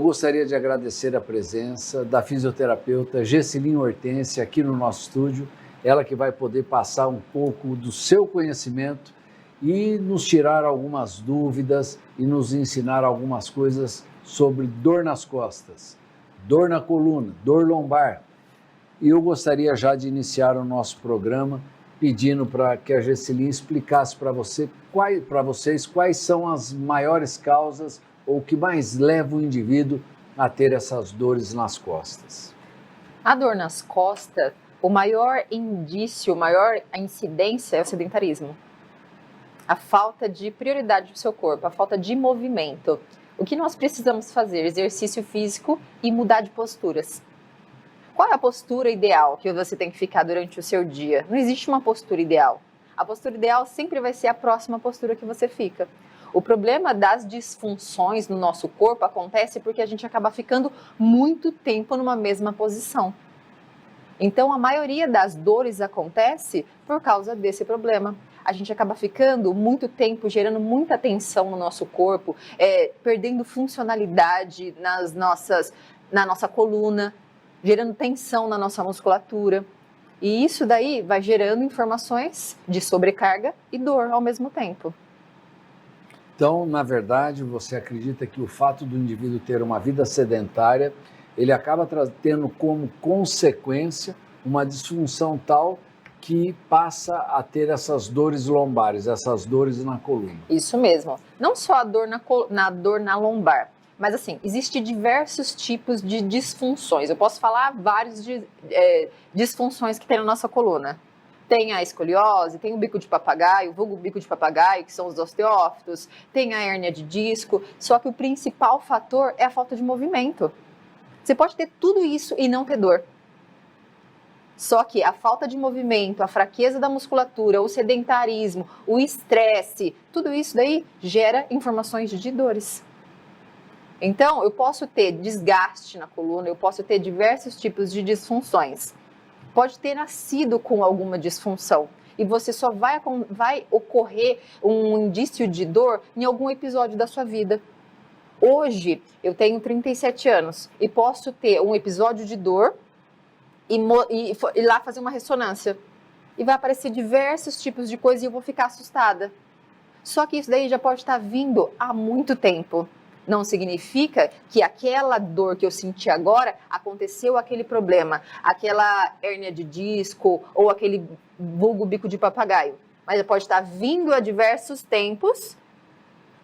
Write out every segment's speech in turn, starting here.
Eu gostaria de agradecer a presença da fisioterapeuta Gessilin Hortência aqui no nosso estúdio, ela que vai poder passar um pouco do seu conhecimento e nos tirar algumas dúvidas e nos ensinar algumas coisas sobre dor nas costas, dor na coluna, dor lombar. E eu gostaria já de iniciar o nosso programa pedindo para que a Gessilin explicasse para vocês quais são as maiores causas ou o que mais leva o indivíduo a ter essas dores nas costas. A dor nas costas, o maior indício, a maior incidência é o sedentarismo. A falta de prioridade do seu corpo, a falta de movimento. O que nós precisamos fazer? Exercício físico e mudar de posturas. Qual é a postura ideal que você tem que ficar durante o seu dia? Não existe uma postura ideal. A postura ideal sempre vai ser a próxima postura que você fica. O problema das disfunções no nosso corpo acontece porque a gente acaba ficando muito tempo numa mesma posição. Então, a maioria das dores acontece por causa desse problema. A gente acaba ficando muito tempo, gerando muita tensão no nosso corpo, perdendo funcionalidade na nossa coluna, gerando tensão na nossa musculatura. E isso daí vai gerando informações de sobrecarga e dor ao mesmo tempo. Então, na verdade, você acredita que o fato do indivíduo ter uma vida sedentária, ele acaba tendo como consequência uma disfunção tal que passa a ter essas dores lombares, essas dores na coluna. Isso mesmo. Não só a dor dor na lombar, mas assim, existem diversos tipos de disfunções. Eu posso falar várias disfunções que tem na nossa coluna. Tem a escoliose, tem o bico de papagaio, o vulgo bico de papagaio, que são os osteófitos, tem a hérnia de disco, só que o principal fator é a falta de movimento. Você pode ter tudo isso e não ter dor. Só que a falta de movimento, a fraqueza da musculatura, o sedentarismo, o estresse, tudo isso daí gera informações de dores. Então, eu posso ter desgaste na coluna, eu posso ter diversos tipos de disfunções. Pode ter nascido com alguma disfunção e você só vai ocorrer um indício de dor em algum episódio da sua vida. Hoje, eu tenho 37 anos e posso ter um episódio de dor e lá fazer uma ressonância. E vai aparecer diversos tipos de coisas e eu vou ficar assustada. Só que isso daí já pode estar vindo há muito tempo. Não significa que aquela dor que eu senti agora aconteceu aquele problema, aquela hérnia de disco ou aquele vulgo bico de papagaio. Mas pode estar vindo há diversos tempos,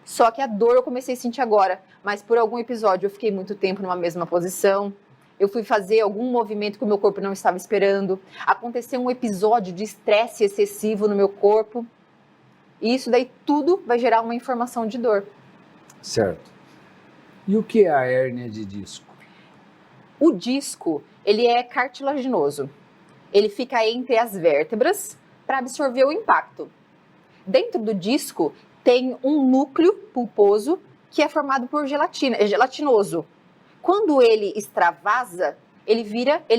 só que a dor eu comecei a sentir agora. Mas por algum episódio eu fiquei muito tempo numa mesma posição, eu fui fazer algum movimento que o meu corpo não estava esperando, aconteceu um episódio de estresse excessivo no meu corpo, e isso daí tudo vai gerar uma informação de dor. Certo. E o que é a hérnia de disco? O disco, ele é cartilaginoso. Ele fica entre as vértebras para absorver o impacto. Dentro do disco tem um núcleo pulposo que é formado por gelatina, é gelatinoso. Quando ele extravasa, ele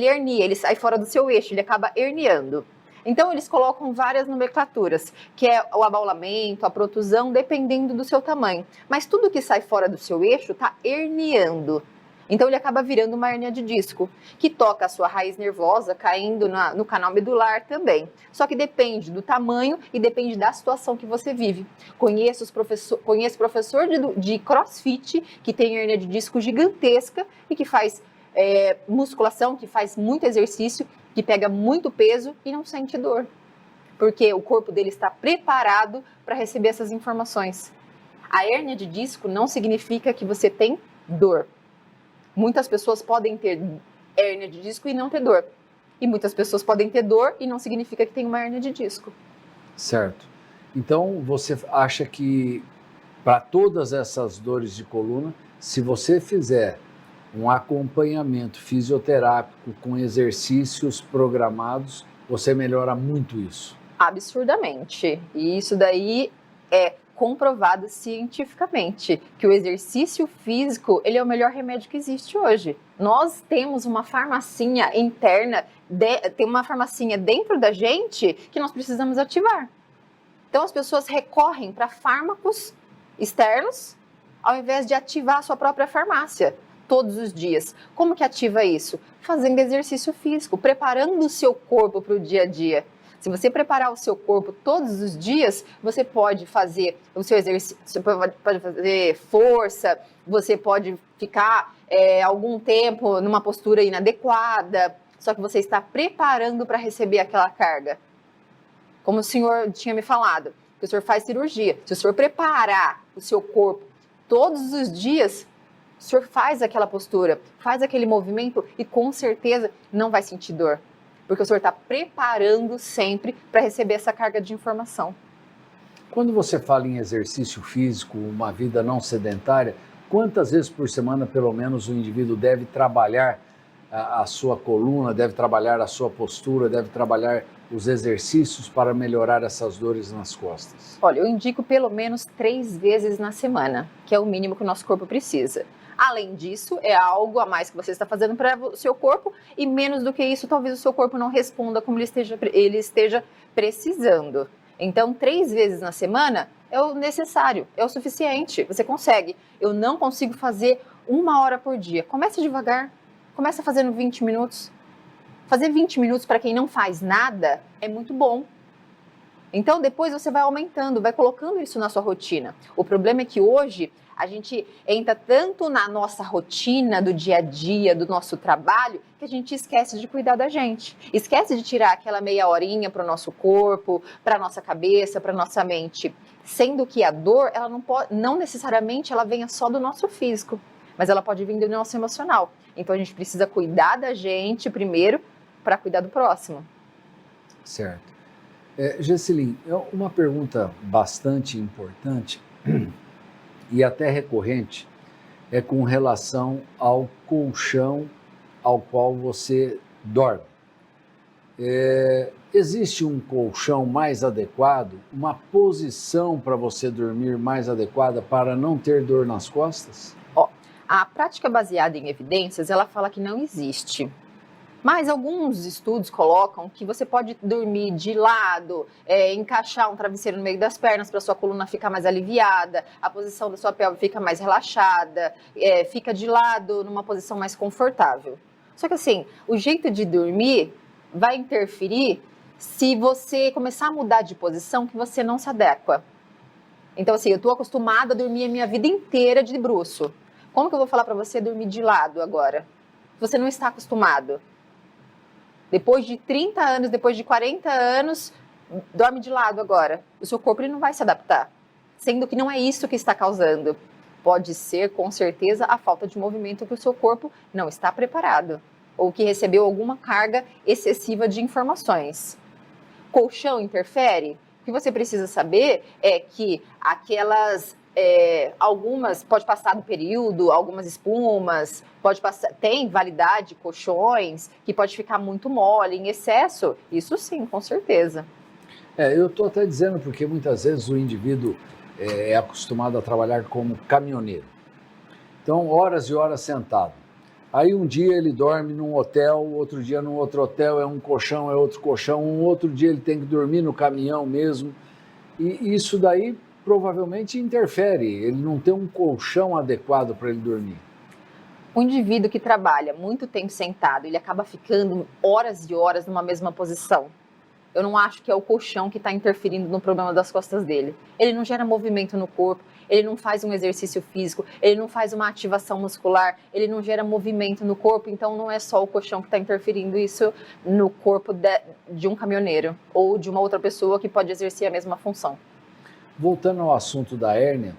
hernia, ele sai fora do seu eixo, ele acaba herniando. Então, eles colocam várias nomenclaturas, que é o abaulamento, a protusão, dependendo do seu tamanho. Mas tudo que sai fora do seu eixo está herniando. Então, ele acaba virando uma hérnia de disco, que toca a sua raiz nervosa, caindo no canal medular também. Só que depende do tamanho e depende da situação que você vive. Conheço professor de crossfit, que tem hérnia de disco gigantesca e que faz musculação, que faz muito exercício, que pega muito peso e não sente dor, porque o corpo dele está preparado para receber essas informações. A hérnia de disco não significa que você tem dor. Muitas pessoas podem ter hérnia de disco e não ter dor. E muitas pessoas podem ter dor e não significa que tem uma hérnia de disco. Certo. Então, você acha que para todas essas dores de coluna, se você fizer um acompanhamento fisioterápico com exercícios programados, você melhora muito isso? Absurdamente. E isso daí é comprovado cientificamente, que o exercício físico, ele é o melhor remédio que existe hoje. Nós temos uma farmacinha interna, tem uma farmacinha dentro da gente que nós precisamos ativar. Então as pessoas recorrem para fármacos externos ao invés de ativar a sua própria farmácia. todos os dias. Como que ativa isso? Fazendo exercício físico, preparando o seu corpo para o dia a dia. Se você preparar o seu corpo todos os dias, você pode fazer o seu exercício, você pode fazer força, você pode ficar algum tempo numa postura inadequada, só que você está preparando para receber aquela carga. Como o senhor tinha me falado, que o senhor faz cirurgia. Se o senhor preparar o seu corpo todos os dias, o senhor faz aquela postura, faz aquele movimento e com certeza não vai sentir dor. Porque o senhor está preparando sempre para receber essa carga de informação. Quando você fala em exercício físico, uma vida não sedentária, quantas vezes por semana, pelo menos, o indivíduo deve trabalhar a sua coluna, deve trabalhar a sua postura, deve trabalhar os exercícios para melhorar essas dores nas costas? Olha, eu indico pelo menos 3 vezes na semana, que é o mínimo que o nosso corpo precisa. Além disso, é algo a mais que você está fazendo para o seu corpo e menos do que isso, talvez o seu corpo não responda como ele esteja precisando. Então, 3 vezes na semana é o necessário, é o suficiente, você consegue. Eu não consigo fazer 1 hora por dia. Comece devagar, começa fazendo 20 minutos. Fazer 20 minutos para quem não faz nada é muito bom. Então, depois você vai aumentando, vai colocando isso na sua rotina. O problema é que hoje a gente entra tanto na nossa rotina do dia a dia, do nosso trabalho, que a gente esquece de cuidar da gente. Esquece de tirar aquela meia horinha para o nosso corpo, para a nossa cabeça, para a nossa mente. Sendo que a dor, ela não necessariamente ela venha só do nosso físico, mas ela pode vir do nosso emocional. Então a gente precisa cuidar da gente primeiro para cuidar do próximo. Certo. Gessilin, uma pergunta bastante importante e até recorrente é com relação ao colchão ao qual você dorme. Existe um colchão mais adequado, uma posição para você dormir mais adequada para não ter dor nas costas? A prática baseada em evidências, ela fala que não existe. Mas alguns estudos colocam que você pode dormir de lado, encaixar um travesseiro no meio das pernas para sua coluna ficar mais aliviada, a posição da sua pelve fica mais relaxada, fica de lado numa posição mais confortável. Só que assim, o jeito de dormir vai interferir se você começar a mudar de posição que você não se adequa. Então assim, eu estou acostumada a dormir a minha vida inteira de bruço. Como que eu vou falar para você dormir de lado agora? Você não está acostumado. Depois de 30 anos, depois de 40 anos, dorme de lado agora. O seu corpo ele não vai se adaptar. Sendo que não é isso que está causando. Pode ser, com certeza, a falta de movimento que o seu corpo não está preparado. Ou que recebeu alguma carga excessiva de informações. Colchão interfere? O que você precisa saber é que aquelas... algumas pode passar do período, algumas espumas, tem validade, colchões, que pode ficar muito mole, em excesso, isso sim, com certeza. Eu estou até dizendo porque muitas vezes o indivíduo é acostumado a trabalhar como caminhoneiro. Então, horas e horas sentado. Aí um dia ele dorme num hotel, outro dia num outro hotel, é um colchão, é outro colchão, um outro dia ele tem que dormir no caminhão mesmo, e isso daí provavelmente interfere, ele não tem um colchão adequado para ele dormir. O indivíduo que trabalha muito tempo sentado, ele acaba ficando horas e horas numa mesma posição. Eu não acho que é o colchão que está interferindo no problema das costas dele. Ele não gera movimento no corpo, ele não faz um exercício físico, ele não faz uma ativação muscular, ele não gera movimento no corpo, então não é só o colchão que está interferindo isso no corpo de um caminhoneiro ou de uma outra pessoa que pode exercer a mesma função. Voltando ao assunto da hérnia,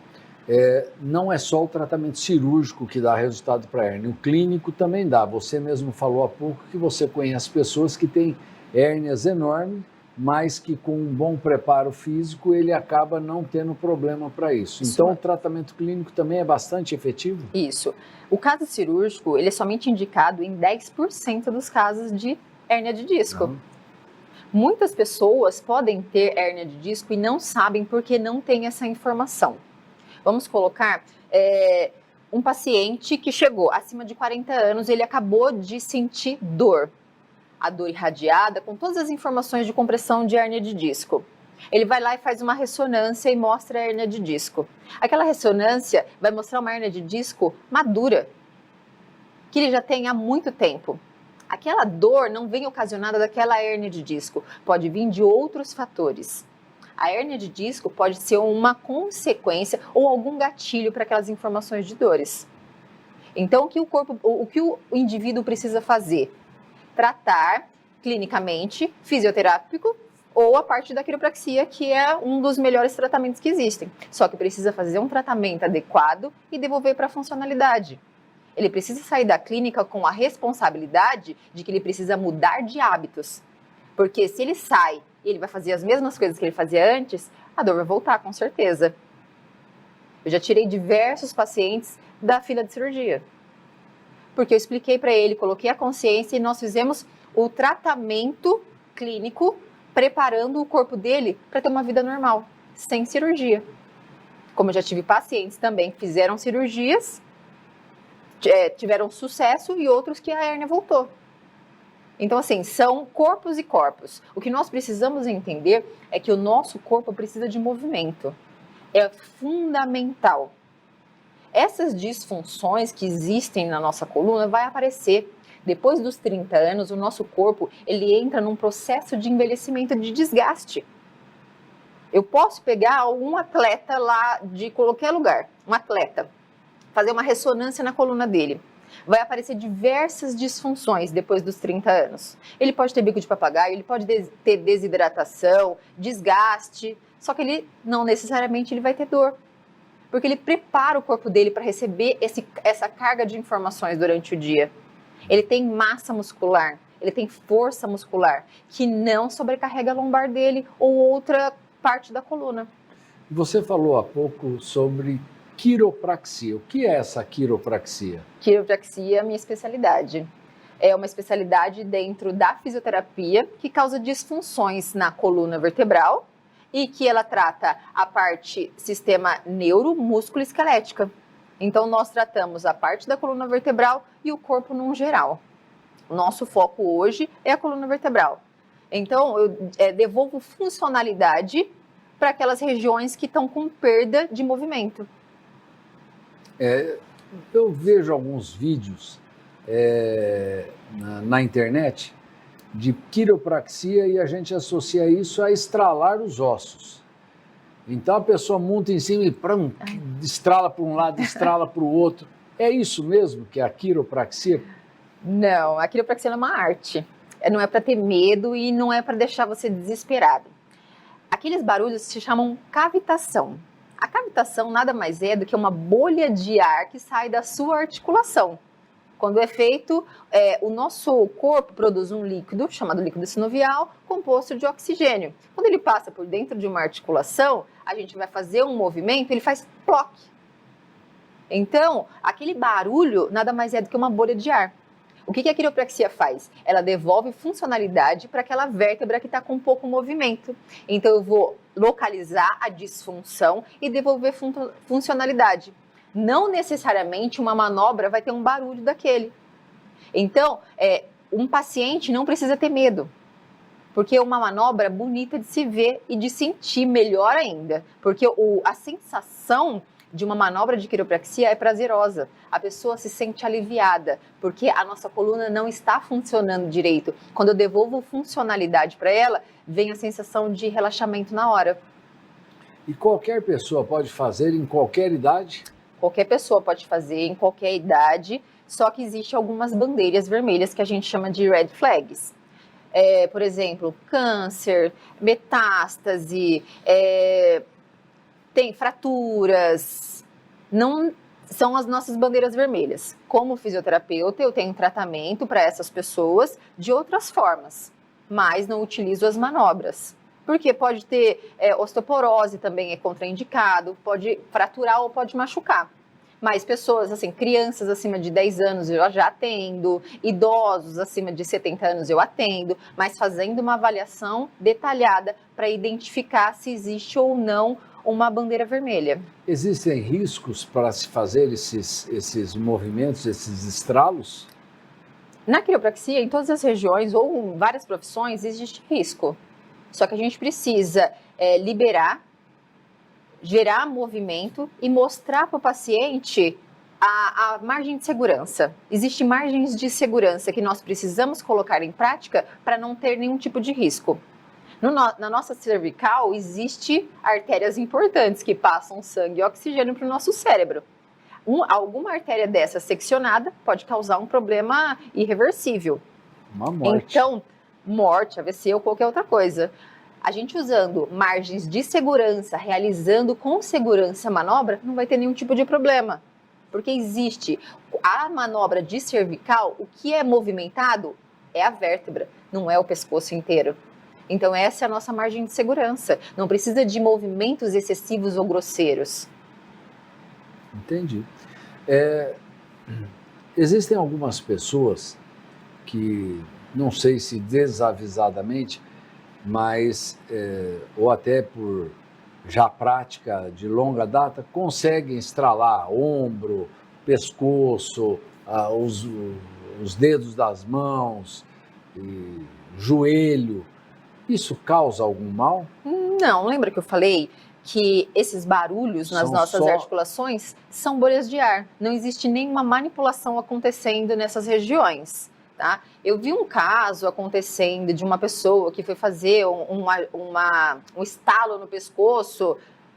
não é só o tratamento cirúrgico que dá resultado para a hérnia, o clínico também dá. Você mesmo falou há pouco que você conhece pessoas que têm hérnias enormes, mas que com um bom preparo físico ele acaba não tendo problema para isso. Então o tratamento clínico também é bastante efetivo? Isso. O caso cirúrgico, ele é somente indicado em 10% dos casos de hérnia de disco. Não. Muitas pessoas podem ter hérnia de disco e não sabem porque não tem essa informação. Vamos colocar um paciente que chegou acima de 40 anos, ele acabou de sentir dor. A dor irradiada com todas as informações de compressão de hérnia de disco. Ele vai lá e faz uma ressonância e mostra a hérnia de disco. Aquela ressonância vai mostrar uma hérnia de disco madura. que ele já tem há muito tempo. Aquela dor não vem ocasionada daquela hérnia de disco, pode vir de outros fatores. A hérnia de disco pode ser uma consequência ou algum gatilho para aquelas informações de dores. Então, o que o indivíduo precisa fazer? Tratar clinicamente, fisioterápico, ou a parte da quiropraxia, que é um dos melhores tratamentos que existem. Só que precisa fazer um tratamento adequado e devolver para a funcionalidade. Ele precisa sair da clínica com a responsabilidade de que ele precisa mudar de hábitos. Porque se ele sai e ele vai fazer as mesmas coisas que ele fazia antes, a dor vai voltar, com certeza. Eu já tirei diversos pacientes da fila de cirurgia. Porque eu expliquei para ele, coloquei a consciência e nós fizemos o tratamento clínico preparando o corpo dele para ter uma vida normal, sem cirurgia. Como eu já tive pacientes também que fizeram cirurgias, tiveram sucesso e outros que a hérnia voltou. Então, assim, são corpos e corpos. O que nós precisamos entender é que o nosso corpo precisa de movimento. É fundamental. Essas disfunções que existem na nossa coluna vai aparecer. Depois dos 30 anos, o nosso corpo ele entra num processo de envelhecimento, de desgaste. Eu posso pegar um atleta lá de qualquer lugar, um atleta, fazer uma ressonância na coluna dele. Vai aparecer diversas disfunções depois dos 30 anos. Ele pode ter bico de papagaio, ele pode ter desidratação, desgaste, só que ele não necessariamente ele vai ter dor. Porque ele prepara o corpo dele para receber essa carga de informações durante o dia. Ele tem massa muscular, ele tem força muscular, que não sobrecarrega a lombar dele ou outra parte da coluna. Você falou há pouco sobre quiropraxia. O que é essa quiropraxia? Quiropraxia é a minha especialidade. É uma especialidade dentro da fisioterapia que causa disfunções na coluna vertebral e que ela trata a parte sistema neuro, músculo e esquelética. Então, nós tratamos a parte da coluna vertebral e o corpo num geral. O nosso foco hoje é a coluna vertebral. Então, eu devolvo funcionalidade para aquelas regiões que estão com perda de movimento. Eu vejo alguns vídeos na internet de quiropraxia e a gente associa isso a estralar os ossos. Então a pessoa monta em cima e estrala para um lado, estrala para o outro. É isso mesmo que é a quiropraxia? Não, a quiropraxia é uma arte. Não é para ter medo e não é para deixar você desesperado. Aqueles barulhos se chamam cavitação. A cavitação nada mais é do que uma bolha de ar que sai da sua articulação. Quando é feito, o nosso corpo produz um líquido, chamado líquido sinovial, composto de oxigênio. Quando ele passa por dentro de uma articulação, a gente vai fazer um movimento, ele faz ploc. Então, aquele barulho nada mais é do que uma bolha de ar. O que a quiropraxia faz? Ela devolve funcionalidade para aquela vértebra que está com pouco movimento. Então, eu vou localizar a disfunção e devolver funcionalidade. Não necessariamente uma manobra vai ter um barulho daquele. Então, um paciente não precisa ter medo, porque é uma manobra bonita de se ver e de sentir melhor ainda, porque a sensação de uma manobra de quiropraxia é prazerosa. A pessoa se sente aliviada, porque a nossa coluna não está funcionando direito. Quando eu devolvo funcionalidade para ela, vem a sensação de relaxamento na hora. E qualquer pessoa pode fazer em qualquer idade? Qualquer pessoa pode fazer em qualquer idade, só que existem algumas bandeiras vermelhas que a gente chama de red flags. Por exemplo, câncer, metástase, tem fraturas, não são as nossas bandeiras vermelhas. Como fisioterapeuta, eu tenho tratamento para essas pessoas de outras formas, mas não utilizo as manobras. Porque pode ter osteoporose, também é contraindicado, pode fraturar ou pode machucar. Mas pessoas, assim, crianças acima de 10 anos eu já atendo, idosos acima de 70 anos eu atendo, mas fazendo uma avaliação detalhada para identificar se existe ou não uma bandeira vermelha. Existem riscos para se fazer esses movimentos, esses estralos? Na quiropraxia, em todas as regiões ou em várias profissões, existe risco. Só que a gente precisa liberar, gerar movimento e mostrar para o paciente A margem de segurança. Existem margens de segurança que nós precisamos colocar em prática para não ter nenhum tipo de risco. Na nossa cervical, existem artérias importantes que passam sangue e oxigênio para o nosso cérebro. Alguma artéria dessa seccionada pode causar um problema irreversível. Uma morte. Então, morte, AVC ou qualquer outra coisa. A gente usando margens de segurança, realizando com segurança a manobra, não vai ter nenhum tipo de problema. Porque existe a manobra de cervical, o que é movimentado é a vértebra, não é o pescoço inteiro. Então essa é a nossa margem de segurança. Não precisa de movimentos excessivos ou grosseiros. Entendi. Existem algumas pessoas que, não sei se desavisadamente, mas, ou até por já prática de longa data, conseguem estralar ombro, pescoço, os dedos das mãos, joelho. Isso causa algum mal? Não, lembra que eu falei que esses barulhos nas nossas articulações são bolhas de ar. Não existe nenhuma manipulação acontecendo nessas regiões. Tá? Eu vi um caso acontecendo de uma pessoa que foi fazer um estalo no pescoço,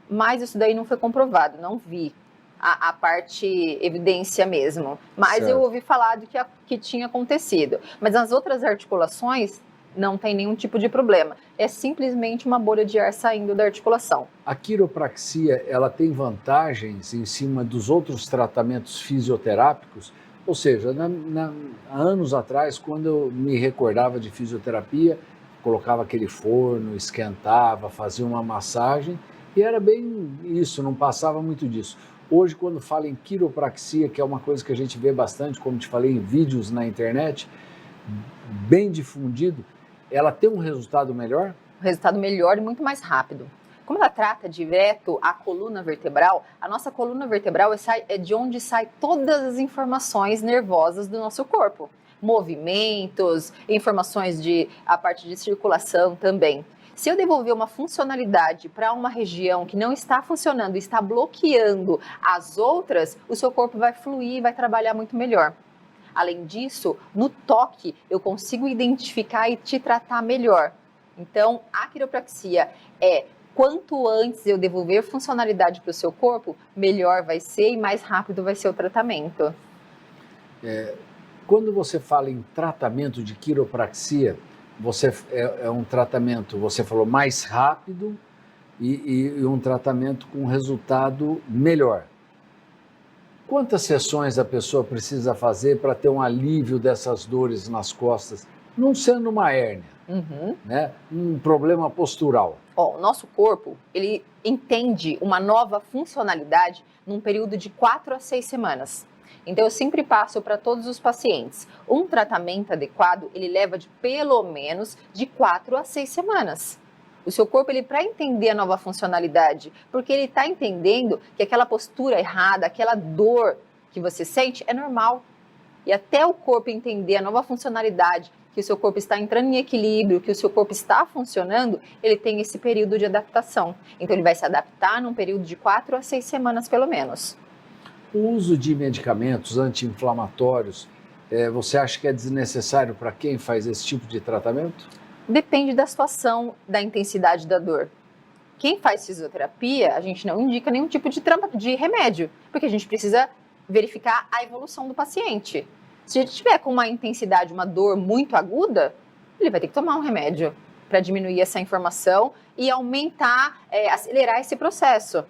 mas isso daí não foi comprovado, não vi a parte evidência mesmo. Mas certo. Eu ouvi falar do que tinha acontecido. Mas nas outras articulações não tem nenhum tipo de problema. É simplesmente uma bolha de ar saindo da articulação. A quiropraxia, ela tem vantagens em cima dos outros tratamentos fisioterápicos? Ou seja, há anos atrás, quando eu me recordava de fisioterapia, colocava aquele forno, esquentava, fazia uma massagem e era bem isso, não passava muito disso. Hoje, quando falo em quiropraxia, que é uma coisa que a gente vê bastante, como te falei, em vídeos na internet, bem difundido, ela tem um resultado melhor? Um resultado melhor e muito mais rápido. Como ela trata direto a coluna vertebral, a nossa coluna vertebral é de onde saem todas as informações nervosas do nosso corpo. Movimentos, informações a parte de circulação também. Se eu devolver uma funcionalidade para uma região que não está funcionando, está bloqueando as outras, o seu corpo vai fluir e vai trabalhar muito melhor. Além disso, no toque, eu consigo identificar e te tratar melhor. Então, a quiropraxia quanto antes eu devolver funcionalidade para o seu corpo, melhor vai ser e mais rápido vai ser o tratamento. Quando você fala em tratamento de quiropraxia, é um tratamento, você falou, mais rápido e um tratamento com resultado melhor. Quantas sessões a pessoa precisa fazer para ter um alívio dessas dores nas costas, não sendo uma hérnia, né? Um problema postural? O nosso corpo, ele entende uma nova funcionalidade num período de 4 a 6 semanas. Então, eu sempre passo para todos os pacientes. Um tratamento adequado, ele leva pelo menos de 4 a 6 semanas. O seu corpo, para entender a nova funcionalidade, porque ele está entendendo que aquela postura errada, aquela dor que você sente é normal. E até o corpo entender a nova funcionalidade, que o seu corpo está entrando em equilíbrio, que o seu corpo está funcionando, ele tem esse período de adaptação. Então, ele vai se adaptar num período de 4 a 6 semanas, pelo menos. O uso de medicamentos anti-inflamatórios, você acha que é desnecessário para quem faz esse tipo de tratamento? Depende da situação, da intensidade da dor. Quem faz fisioterapia, a gente não indica nenhum tipo de remédio, porque a gente precisa verificar a evolução do paciente. Se ele tiver com uma intensidade, uma dor muito aguda, ele vai ter que tomar um remédio para diminuir essa inflamação e aumentar, acelerar esse processo.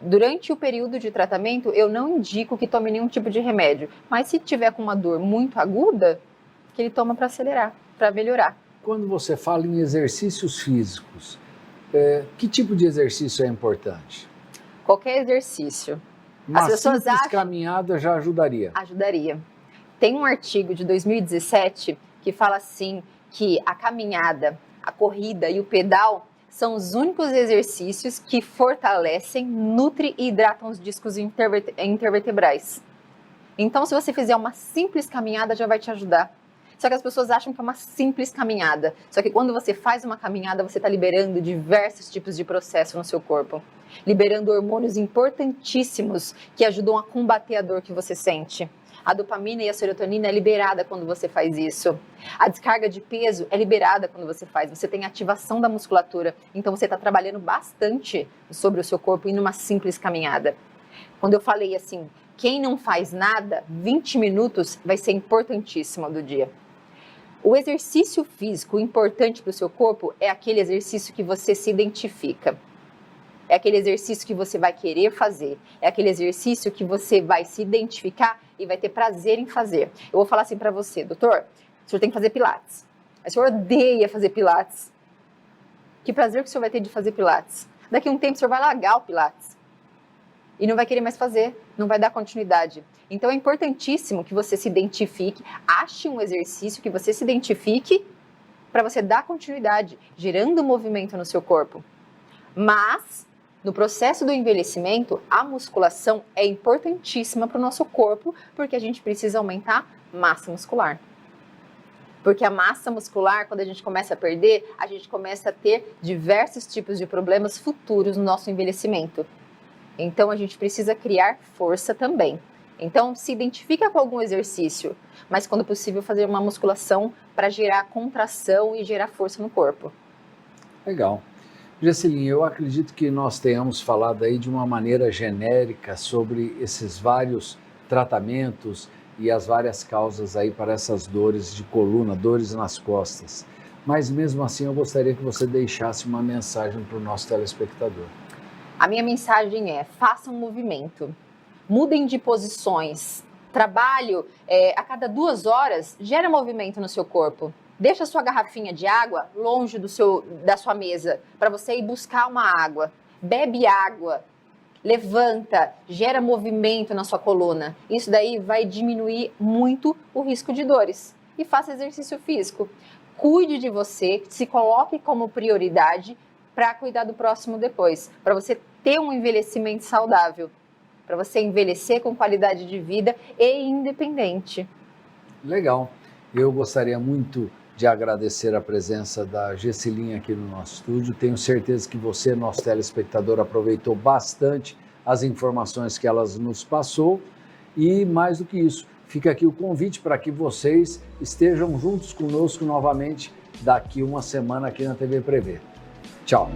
Durante o período de tratamento, eu não indico que tome nenhum tipo de remédio, mas se tiver com uma dor muito aguda, que ele toma para acelerar, para melhorar. Quando você fala em exercícios físicos, que tipo de exercício é importante? Qualquer exercício. Uma simples caminhada já ajudaria? Ajudaria. Tem um artigo de 2017 que fala assim que a caminhada, a corrida e o pedal são os únicos exercícios que fortalecem, nutrem e hidratam os discos intervertebrais. Então, se você fizer uma simples caminhada, já vai te ajudar. Só que as pessoas acham que é uma simples caminhada. Só que quando você faz uma caminhada, você está liberando diversos tipos de processo no seu corpo. Liberando hormônios importantíssimos que ajudam a combater a dor que você sente. A dopamina e a serotonina é liberada quando você faz isso. A descarga de peso é liberada quando você faz. Você tem ativação da musculatura. Então você está trabalhando bastante sobre o seu corpo em uma simples caminhada. Quando eu falei assim, quem não faz nada, 20 minutos vai ser importantíssimo do dia. O exercício físico importante para o seu corpo é aquele exercício que você se identifica. É aquele exercício que você vai querer fazer. É aquele exercício que você vai se identificar e vai ter prazer em fazer. Eu vou falar assim para você, doutor, o senhor tem que fazer pilates. O senhor odeia fazer pilates. Que prazer que o senhor vai ter de fazer pilates? Daqui a um tempo o senhor vai largar o pilates. E não vai querer mais fazer, não vai dar continuidade. Então é importantíssimo que você se identifique, ache um exercício que você se identifique para você dar continuidade, gerando movimento no seu corpo. Mas, no processo do envelhecimento, a musculação é importantíssima para o nosso corpo, porque a gente precisa aumentar massa muscular. Porque a massa muscular, quando a gente começa a perder, a gente começa a ter diversos tipos de problemas futuros no nosso envelhecimento. Então, a gente precisa criar força também. Então, se identifica com algum exercício, mas quando possível fazer uma musculação para gerar contração e gerar força no corpo. Legal. Gesseline, eu acredito que nós tenhamos falado aí de uma maneira genérica sobre esses vários tratamentos e as várias causas aí para essas dores de coluna, dores nas costas. Mas mesmo assim eu gostaria que você deixasse uma mensagem para o nosso telespectador. A minha mensagem é, façam um movimento, mudem de posições, trabalho a cada 2 horas, gera movimento no seu corpo. Deixa a sua garrafinha de água longe da sua mesa, para você ir buscar uma água. Bebe água, levanta, gera movimento na sua coluna. Isso daí vai diminuir muito o risco de dores. E faça exercício físico. Cuide de você, se coloque como prioridade para cuidar do próximo depois. Para você ter um envelhecimento saudável. Para você envelhecer com qualidade de vida e independente. Legal. Eu gostaria muito de agradecer a presença da Gesseline aqui no nosso estúdio. Tenho certeza que você, nosso telespectador, aproveitou bastante as informações que ela nos passou. E mais do que isso, fica aqui o convite para que vocês estejam juntos conosco novamente daqui uma semana aqui na TV Prever. Tchau!